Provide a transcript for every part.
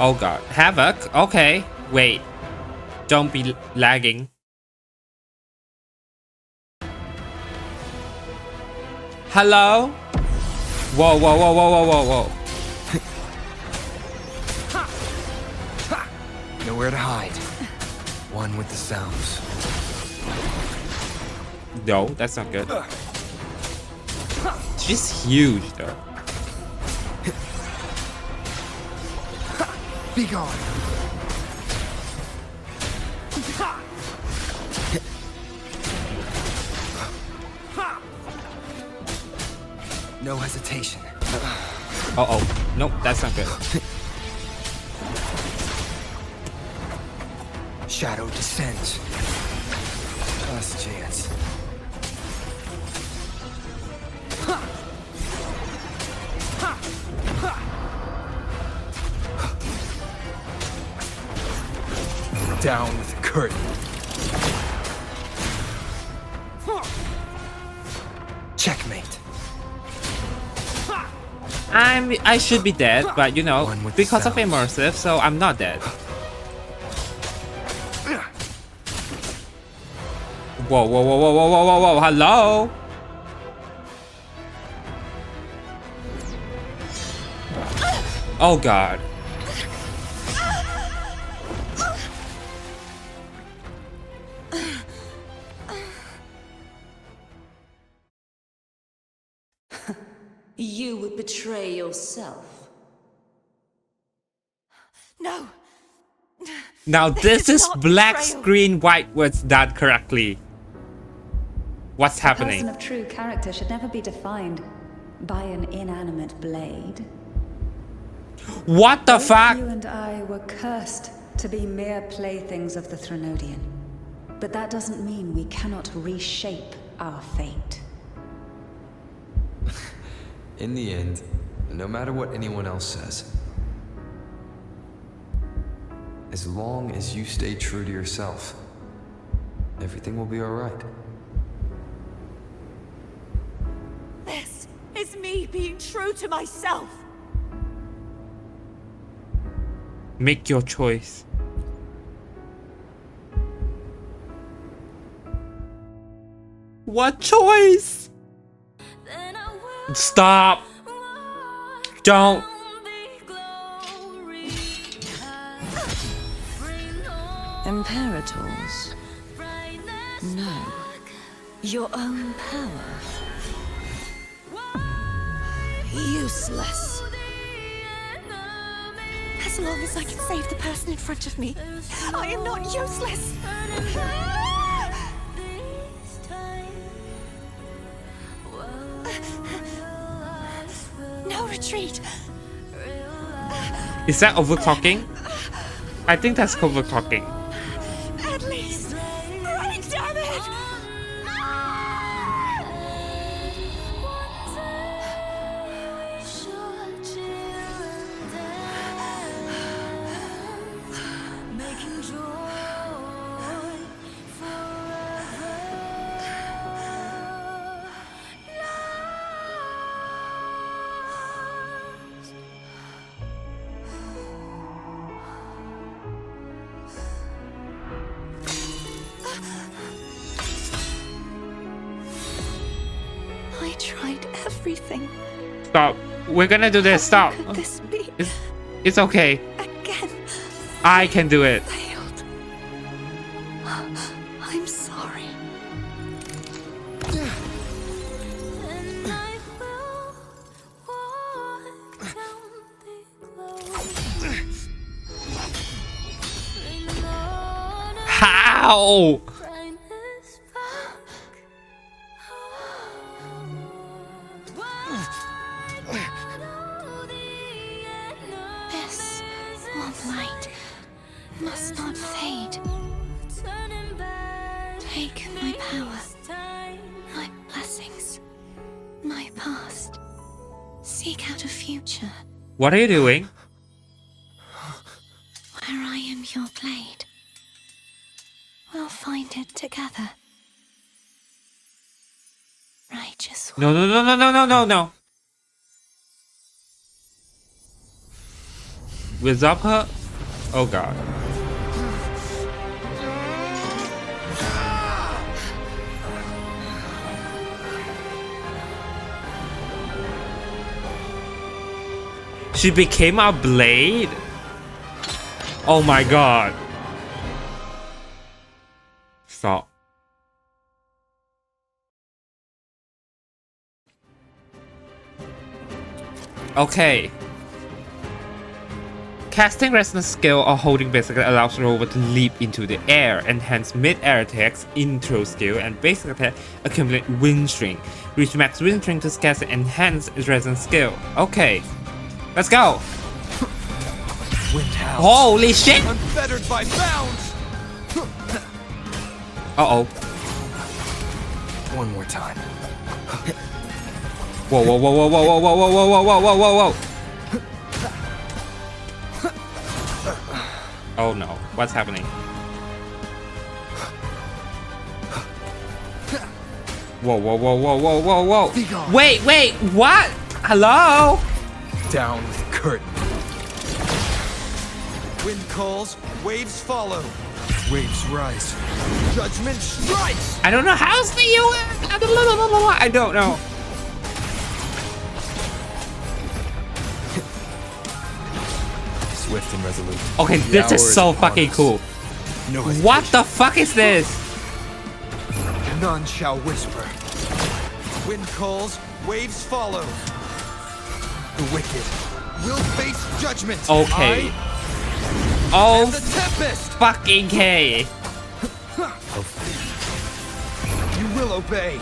Oh god. Havoc? Okay. Wait. Don't be lagging. Hello? Whoa, whoa, whoa, whoa, whoa, whoa, whoa. Nowhere to hide. One with the sounds. No, that's not good. She's huge though. Be gone. No hesitation. Uh-oh. Nope, that's not good. Shadow descends. Last chance. Down with the curtain. Checkmate. I should be dead, but you know, One with because of sounds. immersive, so I'm not dead. Whoa, whoa, whoa, whoa, whoa, whoa, whoa, whoa, hello? Oh god. You would betray yourself. No. Now this is not black betrayal. screen white words done correctly. What's A person happening? of true character should never be defined by an inanimate blade. What the Both fuck? you and I were cursed to be mere playthings of the Threnodian. But that doesn't mean we cannot reshape our fate. In the end, no matter what anyone else says, as long as you stay true to yourself, everything will be all right. This is me being true to myself. Make your choice. What choice? Stop. Don't. Imperators? No. Your own power? Useless. As long as I can save the person in front of me, I am not useless. No retreat. Is that overclocking? I think that's overclocking. At least break, damn it! I tried everything. Stop. We're gonna do this. Stop. Could this be It's okay. again? I can do it. Failed. I'm sorry. How? This warm light must not fade. Take my power, my blessings, my past. Seek out a future What are you doing? where I am your blade. We'll find it together. Righteous one. No, no, no, no, no, no, no, no. Resolve her? Oh god. She became a blade? Oh my god. Stop. Okay. Casting resonance skill or holding basically allows the rover to leap into the air, enhance mid-air attacks, intro skill, and basic attack accumulate wind string. Reach max wind string to cast an enhanced resonance skill. Okay. Let's go! Wind house. Holy shit! Unfettered by bounds. Uh-oh. One more time. Whoa, whoa, whoa, whoa, whoa, whoa, whoa, whoa, whoa, whoa, whoa, whoa, whoa. Oh no, what's happening? Whoa, whoa, whoa, whoa, whoa, whoa, whoa. Wait, wait, what? Hello? Down with the curtain. Wind calls, waves follow. Waves rise. Judgment strikes! I don't know how to you. I don't know. Swift and resolute. Okay, The this hour is so upon fucking us. cool. No What the fuck is this? None shall whisper. Wind calls, waves follow. The wicked will face judgment. Okay. I Oh, am the tempest. fucking K. You will obey.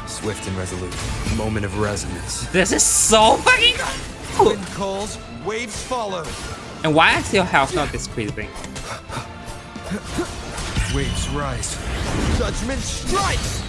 Swift and resolute. Moment of resonance. This is so fucking cool. Wind calls, waves follow. And why is your health not decreasing? Waves rise. Judgment strikes.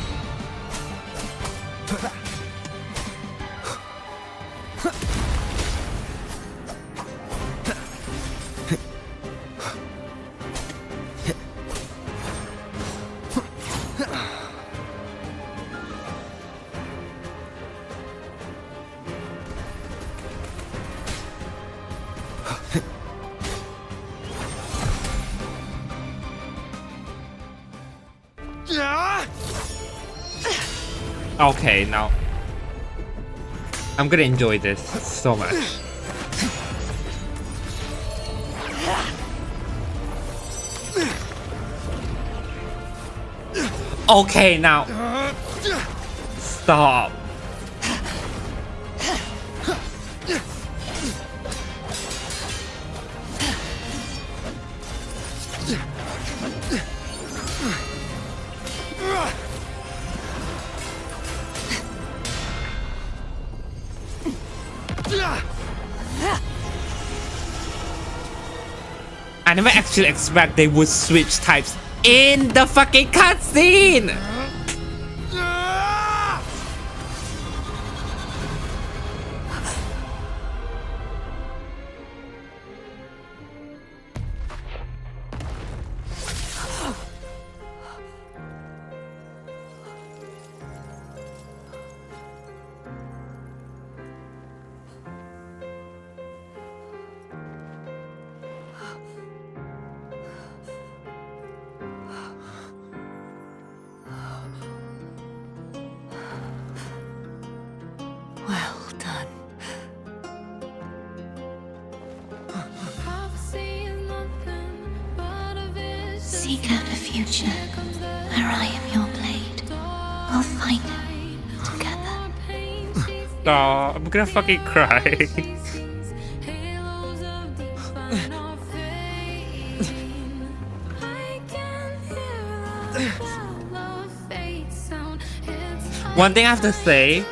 Okay, now I'm gonna enjoy this so much. Okay, now stop. I never actually expect they would switch types in the fucking cutscene. Well done. Seek out a future where I am your blade. We'll find it together. Oh, I'm gonna fucking cry. One thing I have to say,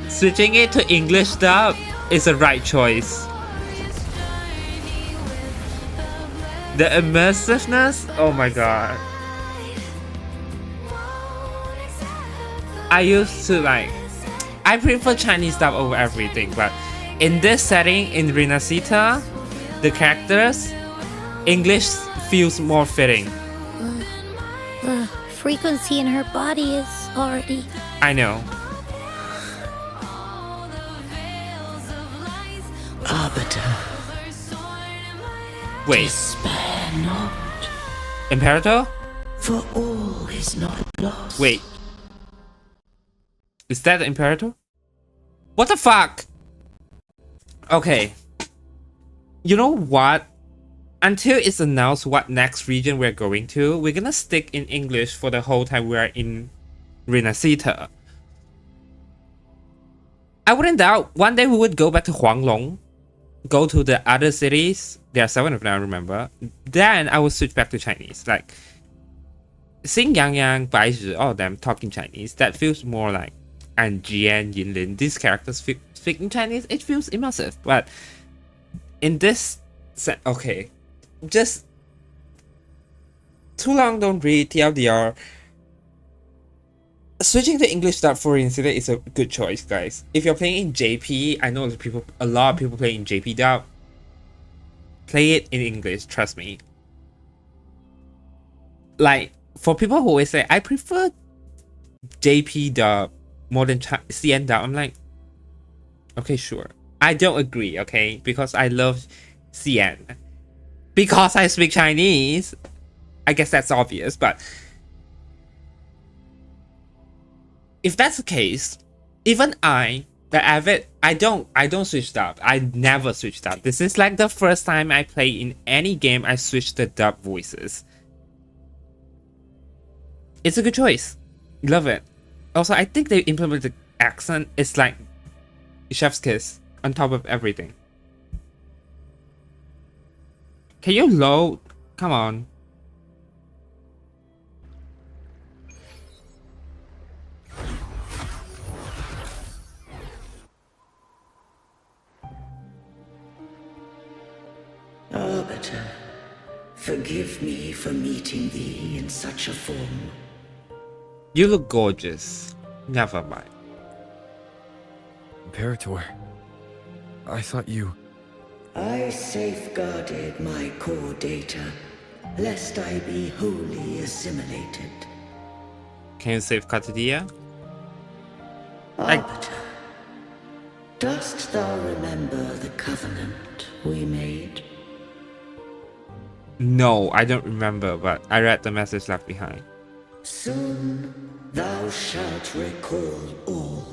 switching it to English dub is the right choice. The immersiveness, oh my god. I used to I prefer Chinese dub over everything, but in this setting, in Rinascita, the characters, English feels more fitting. The frequency in her body is already... I know. Arbiter, Wait, despair not, Imperator? for all is not lost. Wait. Is that the Imperator? What the fuck? Okay. You know what? Until it's announced what next region we're going to, we're gonna stick in English for the whole time we're in rinascita. I wouldn't doubt one day we would go back to Huanglong, go to the other cities. There are 7 of them, I remember. Then I will switch back to Chinese. Like, seeing Yang Yang, Baizhi, all of them talking Chinese, that feels more like Anjian, Yinlin, these characters speaking Chinese, it feels immersive. But in this okay, just too long don't read TLDR. Switching to English dub for Incident is a good choice, guys. If you're playing in JP, I know a lot of people play in JP dub. Play it in English, trust me. Like, for people who always say, I prefer JP dub more than CN dub, I'm like, okay, sure. I don't agree, okay? Because I love CN. Because I speak Chinese. I guess that's obvious, but if that's the case, even I, the avid, I don't switch dub. I never switch dub. This is like the first time I play in any game I switch the dub voices. It's a good choice. Love it. Also, I think they implemented the accent. It's like chef's kiss on top of everything. Can you load? Come on. Arbiter, forgive me for meeting thee in such a form. You look gorgeous. Never mind. Imperator, I thought you... I safeguarded my core data, lest I be wholly assimilated. Can you save Katadia? Arbiter, dost thou remember the covenant we made? No, I don't remember, but I read the message left behind. Soon thou shalt recall all.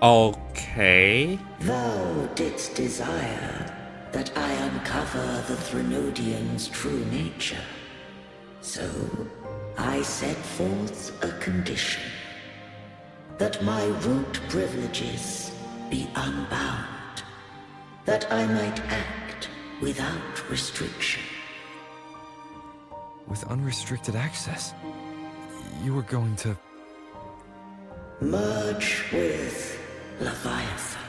Okay. Thou didst desire that I uncover the Threnodian's true nature. So I set forth a condition. That my root privileges be unbound. That I might act without restriction. With unrestricted access, you were going to... Merge with Leviathan.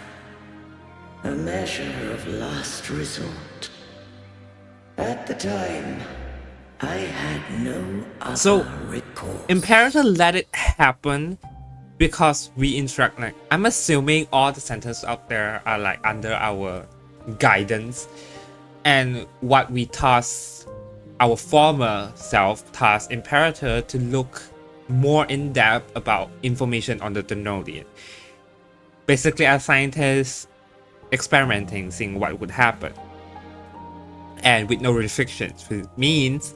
A measure of last resort. At the time, I had no other recourse. Imperator let it happen because we interact. Like, I'm assuming all the centers out there are like under our guidance, and what we task our former self tasked Imperator to look more in depth about information on the Threnodian. Basically, as scientists experimenting, seeing what would happen, and with no restrictions, which means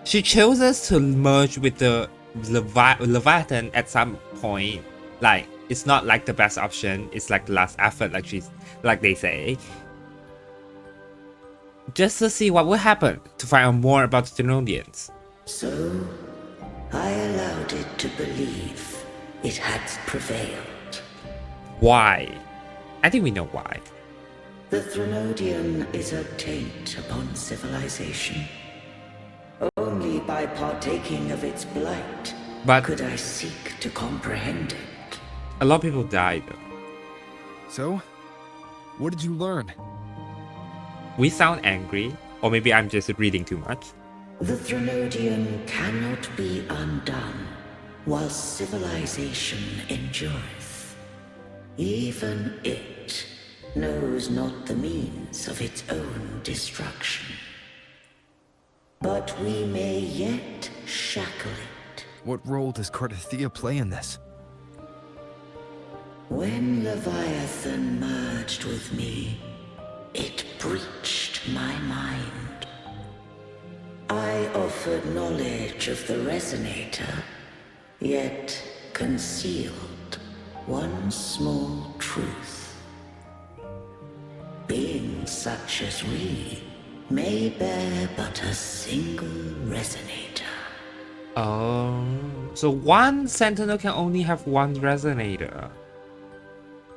she chose us to merge with the Leviathan at some point. Like, it's not like the best option, it's like the last effort, like they say. Just to see what will happen, to find out more about the Threnodians. So, I allowed it to believe it had prevailed. Why? I think we know why. The Threnodian is a taint upon civilization. Only by partaking of its blight could I seek to comprehend it. A lot of people died though. So, what did you learn? We sound angry, or maybe I'm just reading too much. The Threnodian cannot be undone while civilization endureth. Even it knows not the means of its own destruction. But we may yet shackle it. What role does Cardathea play in this? When Leviathan merged with me, proffered knowledge of the resonator, yet concealed one small truth. Beings such as we may bear but a single resonator. Oh, so one Sentinel can only have one resonator.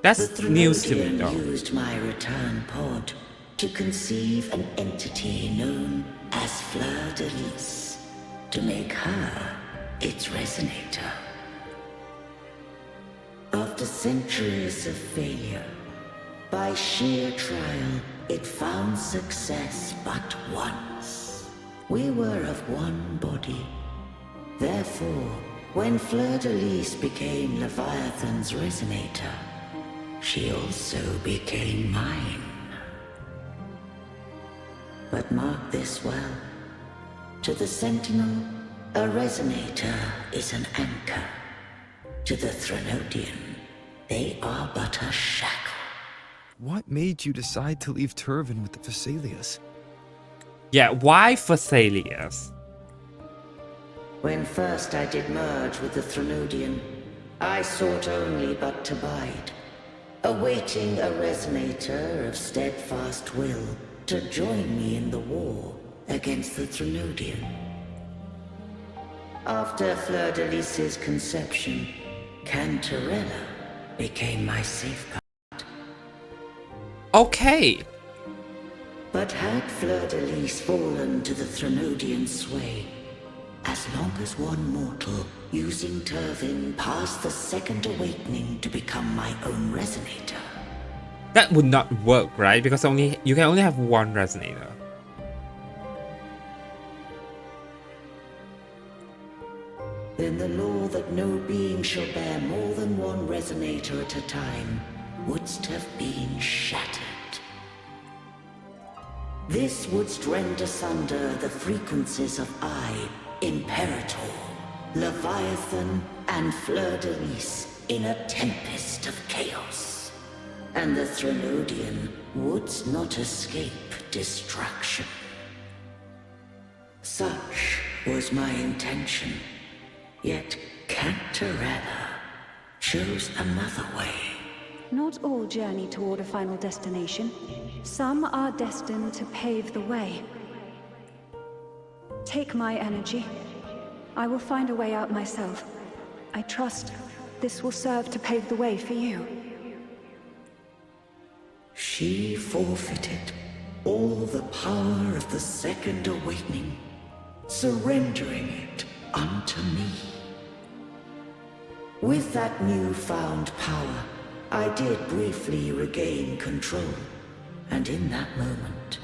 That's The news to me, Thrunodian though. used my return pod to conceive an entity known as Fleur de Lis, to make her its resonator. After centuries of failure, by sheer trial, it found success but once. We were of one body. Therefore, when Fleur de Lis became Leviathan's resonator, she also became mine. But mark this well. To the Sentinel, a resonator is an anchor. To the Threnodian, they are but a shackle. What made you decide to leave Turvin with the Phasaelius? Yeah, why Phasaelius? When first I did merge with the Threnodian, I sought only but to bide, awaiting a resonator of steadfast will to join me in the war against the Threnodian. After Fleur de Lis's conception, Cantarella became my safeguard. Okay. But had Fleur de Lis fallen to the Threnodian sway, as long as one mortal using Turvin passed the second awakening to become my own resonator, That would not work, right? Because you can only have one resonator. then the law that no being shall bear more than one resonator at a time wouldst have been shattered. This wouldst rend asunder the frequencies of I, Imperator, Leviathan, and Fleur de Lis in a tempest of chaos. And the Threnodian wouldst not escape destruction. Such was my intention. Yet Cantarella chose another way. Not all journey toward a final destination. Some are destined to pave the way. Take my energy. I will find a way out myself. I trust this will serve to pave the way for you. She forfeited all the power of the second awakening, surrendering it unto me. With that newfound power, I did briefly regain control, and in that moment,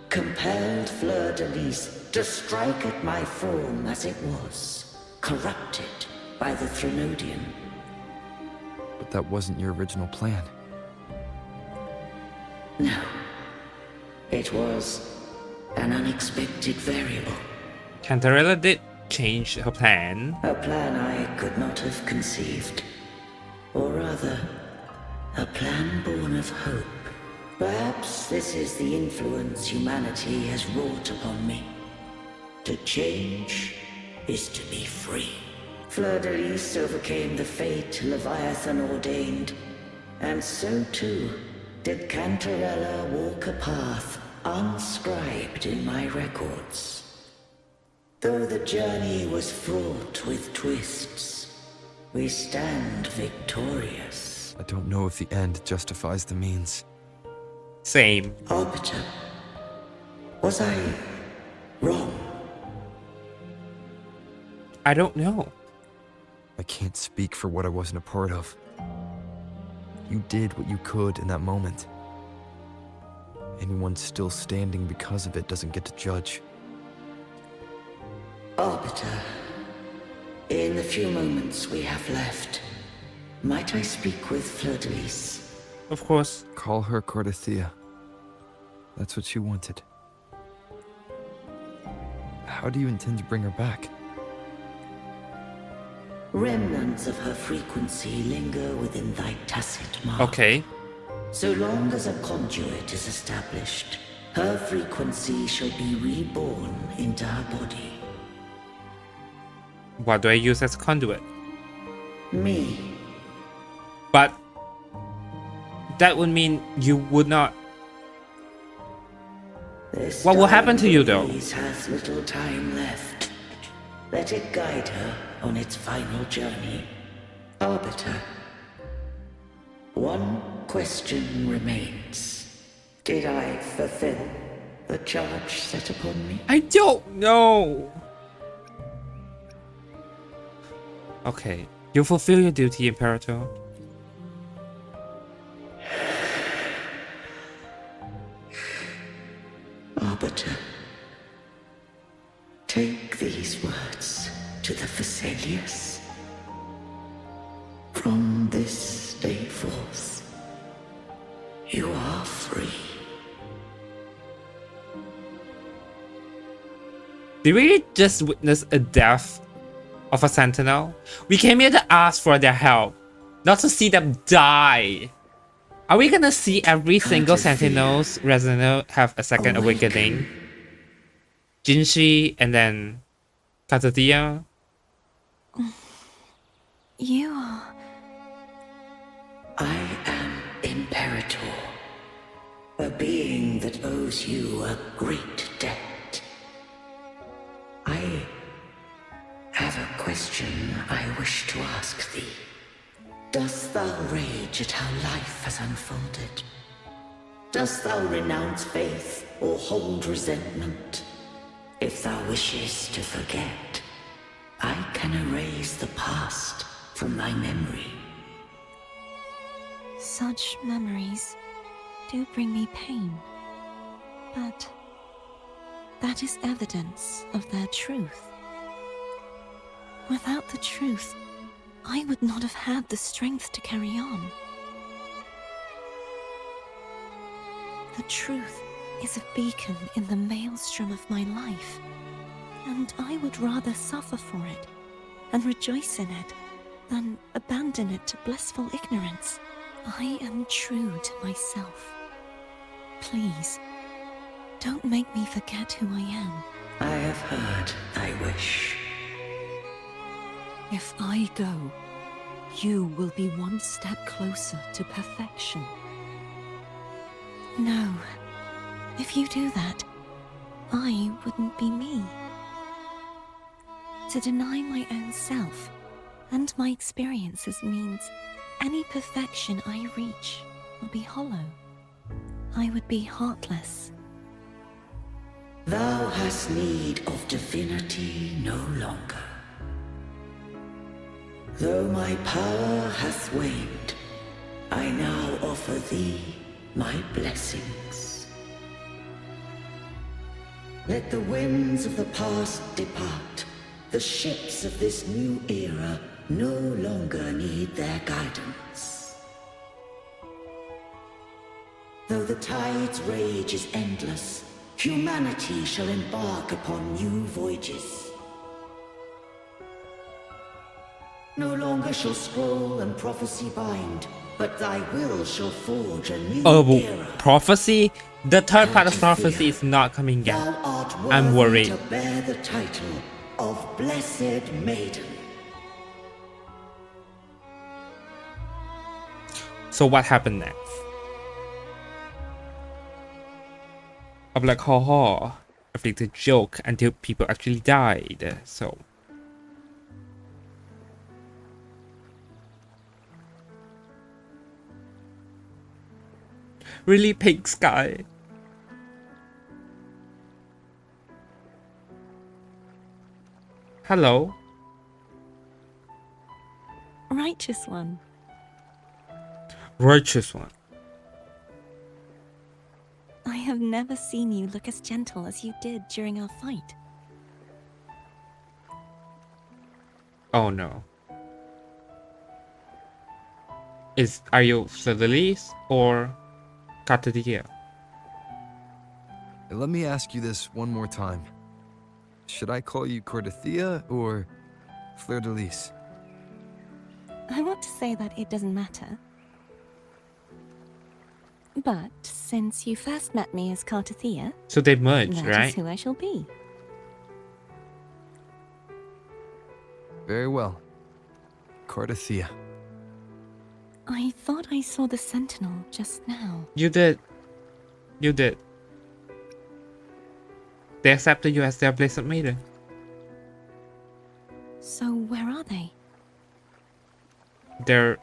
compelled Fleur de Lis to strike at my form as it was, corrupted by the Threnodian. But that wasn't your original plan. No. It was an unexpected variable. Cantarella did change her plan. A plan I could not have conceived. Or rather, a plan born of hope. Perhaps this is the influence humanity has wrought upon me. To change is to be free. Fleur de Lis overcame the fate Leviathan ordained, and so too did Cantarella walk a path unscribed in my records. Though the journey was fraught with twists, we stand victorious. I don't know if the end justifies the means. Same. Arbiter, was I wrong? I don't know. I can't speak for what I wasn't a part of. You did what you could in that moment. Anyone still standing because of it doesn't get to judge. Arbiter, in the few moments we have left, might I speak with Fleur de Lis? Of course. Call her Cardathea. That's what she wanted. How do you intend to bring her back? Remnants of her frequency linger within thy tacit mark. Okay. So long as a conduit is established, her frequency shall be reborn into her body. What do I use as conduit? Me. But that would mean you would not. This What will happen to you, though? Louise has little time left. Let it guide her on its final journey. Arbiter. One question remains. Did I fulfill the charge set upon me? I don't know. Okay, you fulfill your duty, Imperator. Arbiter, take these words to the Vesalius. From this day forth, you are free. Did we just witness a death of a sentinel? We came here to ask for their help, not to see them die. Are we gonna see every single sentinel's resident have a second awakening? Jinshi and then Katathea? You are... I am Imperator, a being that owes you a great debt. I have a question I wish to ask thee. Dost thou rage at how life has unfolded? Dost thou renounce faith or hold resentment? If thou wishes to forget, I can erase the past from thy memory. Such memories do bring me pain, but that is evidence of their truth. Without the truth, I would not have had the strength to carry on. The truth is a beacon in the maelstrom of my life, and I would rather suffer for it and rejoice in it than abandon it to blissful ignorance. I am true to myself. Please, don't make me forget who I am. I have heard thy wish. If I go, you will be one step closer to perfection. No. If you do that, I wouldn't be me. To deny my own self and my experiences means any perfection I reach will be hollow. I would be heartless. Thou hast need of divinity no longer. Though my power hath waned, I now offer thee my blessings. Let the winds of the past depart. The ships of this new era no longer need their guidance. Though the tide's rage is endless, humanity shall embark upon new voyages. No longer shall scroll and prophecy bind, but thy will shall forge a new era. Prophecy? The third part of prophecy is not coming yet. Thou art I'm worthy worried. to bear the title of Blessed Maiden. So what happened next? I'm like, haha. I think it's a joke until people actually died. So. Really, pink sky. Hello. Righteous one. Righteous one. I have never seen you look as gentle as you did during our fight. Oh no. Are you Fidelis or Katathea? Let me ask you this one more time. Should I call you Cordathea or Fleur de Lis? I want to say that it doesn't matter. But since you first met me as Katathea, So they merged, that right? is who I shall be. Very well. Cardathea. I thought I saw the sentinel just now. You did. You did. They accepted you as their blessed maiden. So where are they? They're...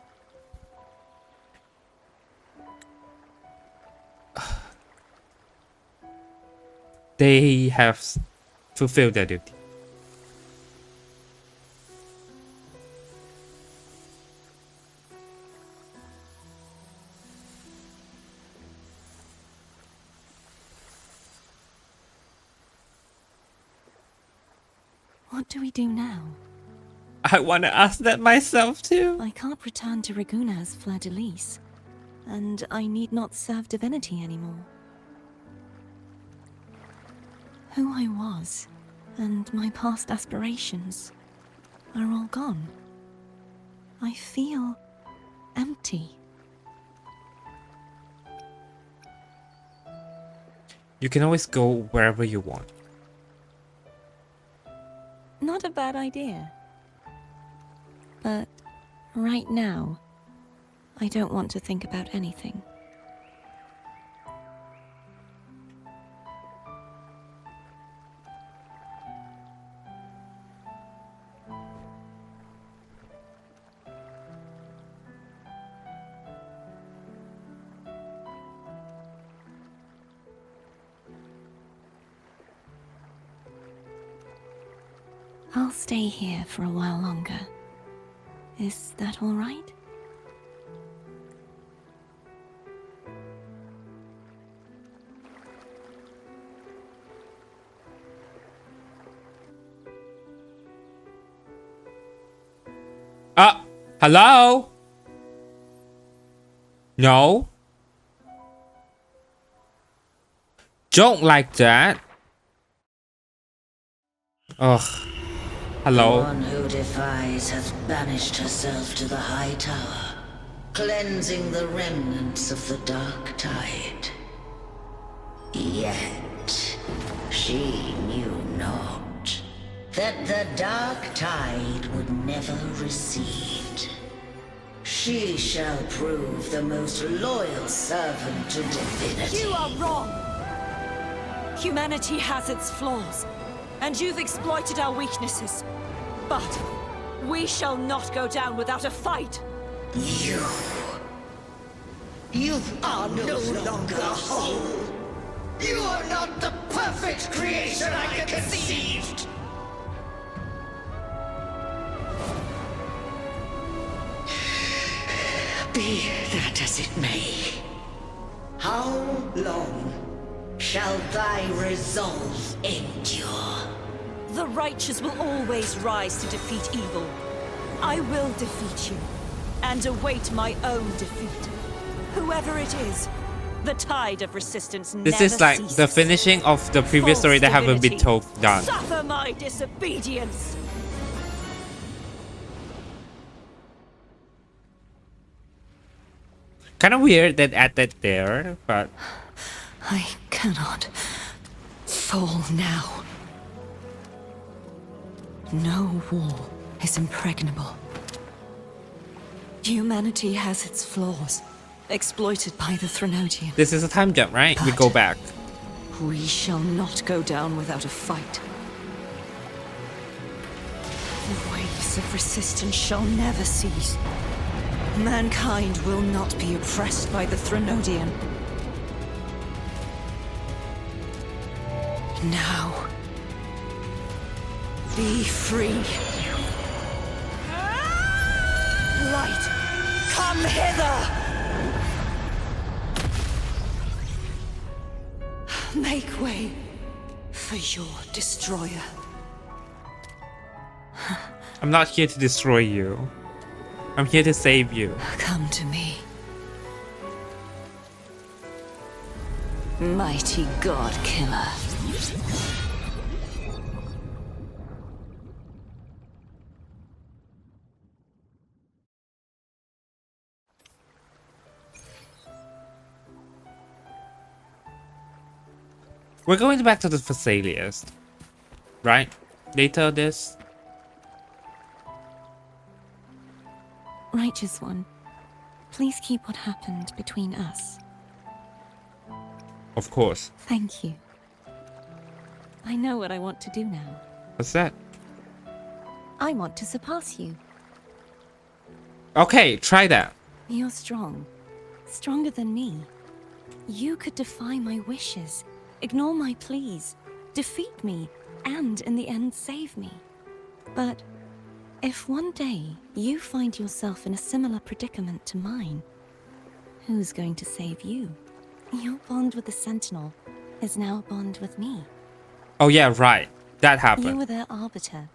They have fulfilled their duty. What do we do now? I want to ask that myself too. I can't return to Reguna as Fleur-de-Lis, and I need not serve divinity anymore. Who I was, and my past aspirations, are all gone. I feel empty. You can always go wherever you want. Not a bad idea. But right now, I don't want to think about anything. I'll stay here for a while longer. Is that all right? Hello? No? Don't like that. Ugh. Hello? The one who defies hath banished herself to the high tower, cleansing the remnants of the dark tide. Yet, she knew not that the dark tide would never recede. She shall prove the most loyal servant to divinity. You are wrong! Humanity has its flaws, and you've exploited our weaknesses. But we shall not go down without a fight! You are no longer whole! You are not the perfect creation I conceived! Be that as it may, how long shall thy resolve endure? The righteous will always rise to defeat evil. I will defeat you, and await my own defeat. Whoever it is, the tide of resistance never This is like ceases. the finishing of the previous story that haven't been told done. Suffer my disobedience! Kind of weird that added there, but I cannot fall now. No wall is impregnable. Humanity has its flaws, exploited by the Threnodian. this is a time jump, right? We go back. We shall not go down without a fight. The waves of resistance shall never cease. Mankind will not be oppressed by the Threnodian. Now, be free. Light, come hither! Make way for your destroyer. I'm not here to destroy you. I'm here to save you. Come to me. Mighty God Killer. We're going back to the Thessalians, right? Later this. Righteous One, please keep what happened between us. Of course. Thank you. I know what I want to do now. What's that? I want to surpass you. Okay, try that. You're strong. Stronger than me. You could defy my wishes, ignore my pleas, defeat me, and in the end save me. But if one day you find yourself in a similar predicament to mine, who's going to save you? Your bond with the Sentinel is now a bond with me. Oh yeah, right. That You happened. were their arbiter,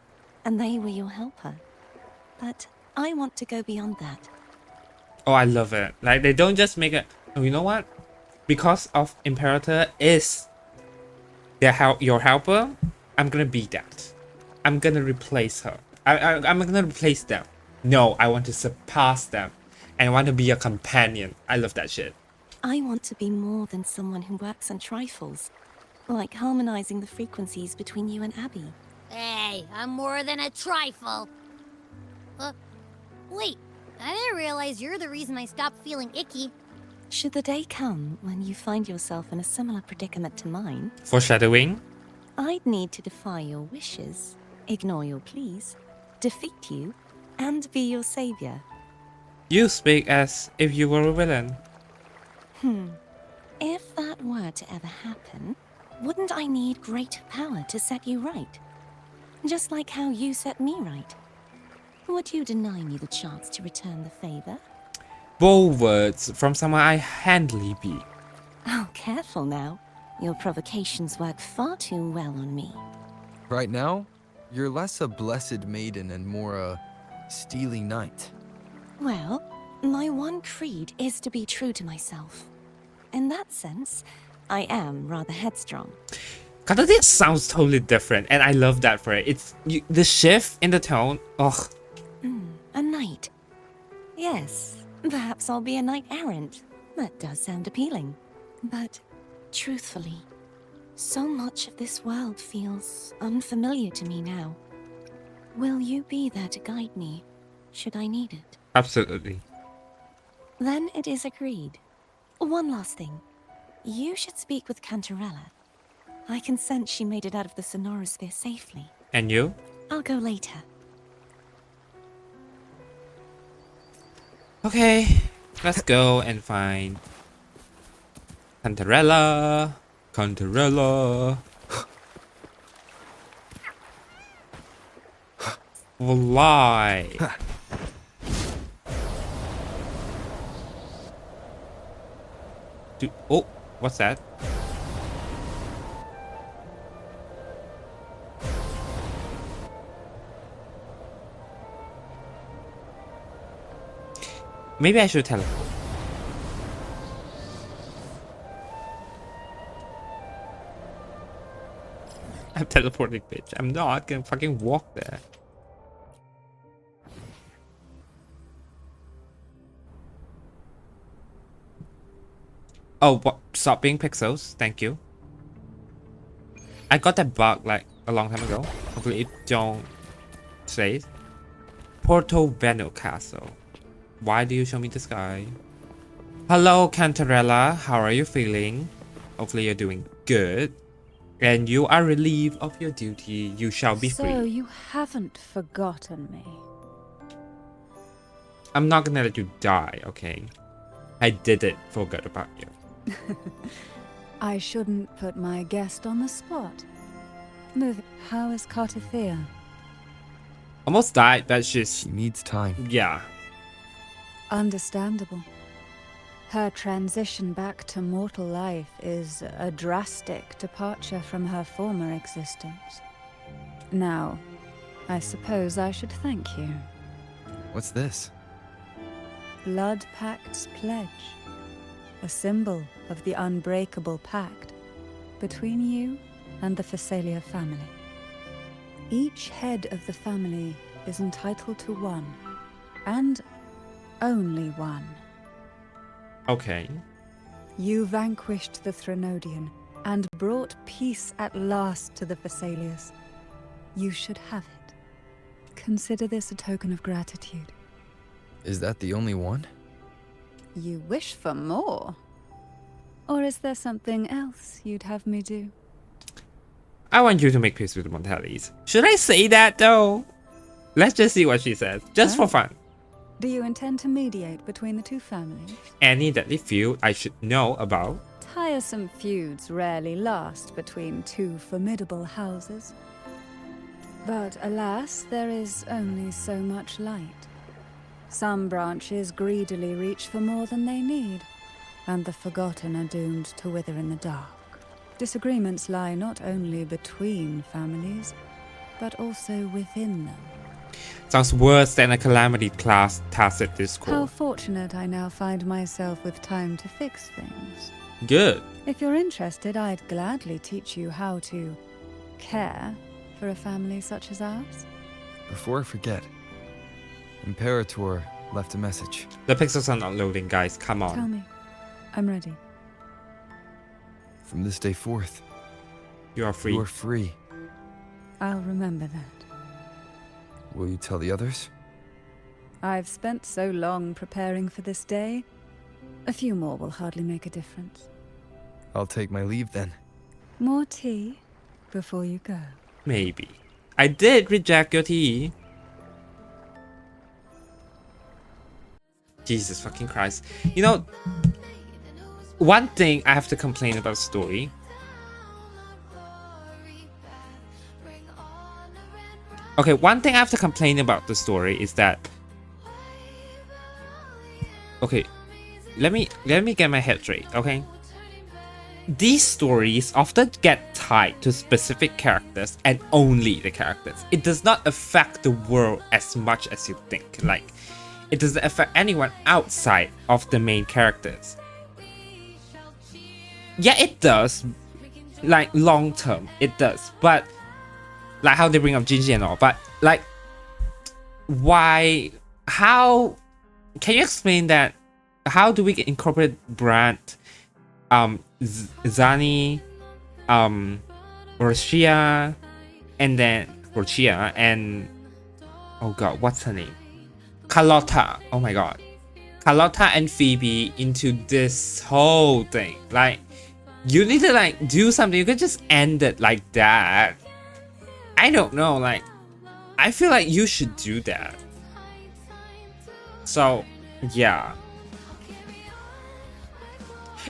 and they were your helper. But I want to go beyond that. Oh, I love it. Like, they don't just make it. Oh, you know what? Because of Imperator is your helper, I'm gonna be that. I'm gonna replace her. I'm gonna replace them. No, I want to surpass them. And I want to be a companion. I love that shit. I want to be more than someone who works on trifles, like harmonizing the frequencies between you and Abby. Hey, I'm more than a trifle. Wait, I didn't realize you're the reason I stopped feeling icky. Should the day come when you find yourself in a similar predicament to mine, Foreshadowing. I'd need to defy your wishes, ignore your pleas, defeat you, and be your savior. You speak as if you were a villain. If that were to ever happen, wouldn't I need great power to set you right? Just like how you set me right. Would you deny me the chance to return the favor? Bold words from someone I handily beat. Oh, careful now. Your provocations work far too well on me. Right now, you're less a blessed maiden and more a steely knight. Well, my one creed is to be true to myself. In that sense, I am rather headstrong. God, this sounds totally different, and I love that for it. It's the shift in the tone. Ugh. A knight. Yes, perhaps I'll be a knight errant. That does sound appealing. But, truthfully, so much of this world feels unfamiliar to me now. Will you be there to guide me, should I need it? Absolutely. Then it is agreed. One last thing. You should speak with Cantarella. I can sense she made it out of the Sonorosphere safely. And you? I'll go later. Okay, let's go and find Cantarella. Cantarella. Fly. Oh, what's that? Maybe I should teleport. I'm teleporting, bitch. I'm not gonna fucking walk there. Oh, what? Stop being pixels. Thank you. I got that bug like a long time ago. Hopefully it don't say it. Porto Veno Castle. Why do you show me this guy? Hello, Cantarella. How are you feeling? Hopefully you're doing good. And you are relieved of your duty. You shall be free. So you haven't forgotten me. I'm not gonna let you die, okay? I didn't forget about you. I shouldn't put my guest on the spot. How is Cartothea? Almost died, but she's... She needs time. Yeah. Understandable. Her transition back to mortal life is a drastic departure from her former existence. Now, I suppose I should thank you. What's this? Blood Pact's pledge. A symbol of the unbreakable pact between you and the Phasalia family. Each head of the family is entitled to one, and only one. Okay. You vanquished the Threnodian and brought peace at last to the Phasalias. You should have it. Consider this a token of gratitude. Is that the only one? You wish for more? Or is there something else you'd have me do? I want you to make peace with the Montellis. Should I say that though? Let's just see what she says, just for fun. Do you intend to mediate between the two families? Any deadly feud I should know about? Tiresome feuds rarely last between two formidable houses. But alas, there is only so much light. Some branches greedily reach for more than they need, and the forgotten are doomed to wither in the dark. Disagreements lie not only between families, but also within them. Sounds worse than a calamity class tacit How discord. fortunate I now find myself with time to fix things. Good. If you're interested, I'd gladly teach you how to care for a family such as ours. Before I forget, Imperator left a message. The pixels are not loading, guys. Come Tell on. me. I'm ready. From this day forth, You are free. you are free. I'll remember that. Will you tell the others? I've spent so long preparing for this day. A few more will hardly make a difference. I'll take my leave then. More tea before you go. Maybe. I did reject your tea. Jesus fucking Christ. You know, one thing I have to complain about the story. Okay, one thing I have to complain about the story is that. Okay, let me get my head straight, okay? These stories often get tied to specific characters and only the characters. It does not affect the world as much as you think. Like, it doesn't affect anyone outside of the main characters. Yeah, it does. Like, long term, it does. But, like how they bring up Gingy and all. But, like, why? How? Can you explain that? How do we incorporate Brandt, Zani, Roshia, and then Roshia, and oh god, what's her name? Carlotta. Oh my god, Carlotta and Phoebe into this whole thing. Like, you need to like do something. You could just end it like that. I don't know. Like, I feel like you should do that. So, yeah.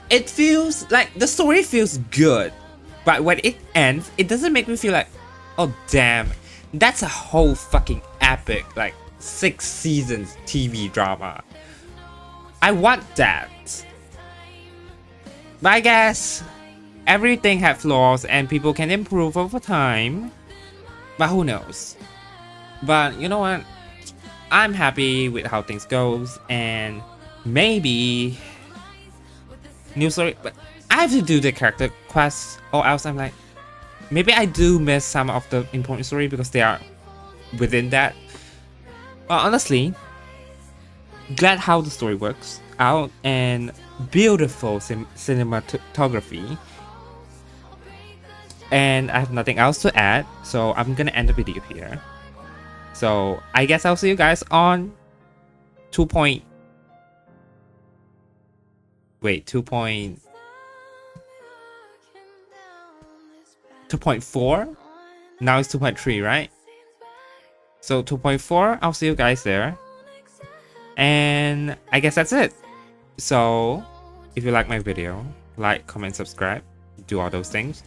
It feels like the story feels good, but when it ends, it doesn't make me feel like, oh damn, that's a whole fucking epic, like 6 seasons TV drama. I want that. But I guess everything had flaws and people can improve over time. But who knows? But you know what? I'm happy with how things goes, and maybe new story, but I have to do the character quests, or else I'm like, maybe I do miss some of the important story because they are within that. Well, honestly, glad how the story works out, and beautiful cinematography. And I have nothing else to add, so I'm gonna end the video here. So I guess I'll see you guys on 2.4. Now it's 2.3, right? So 2.4, I'll see you guys there. And I guess that's it. So if you like my video, like, comment, subscribe, do all those things.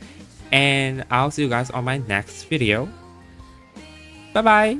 And I'll see you guys on my next video. Bye bye.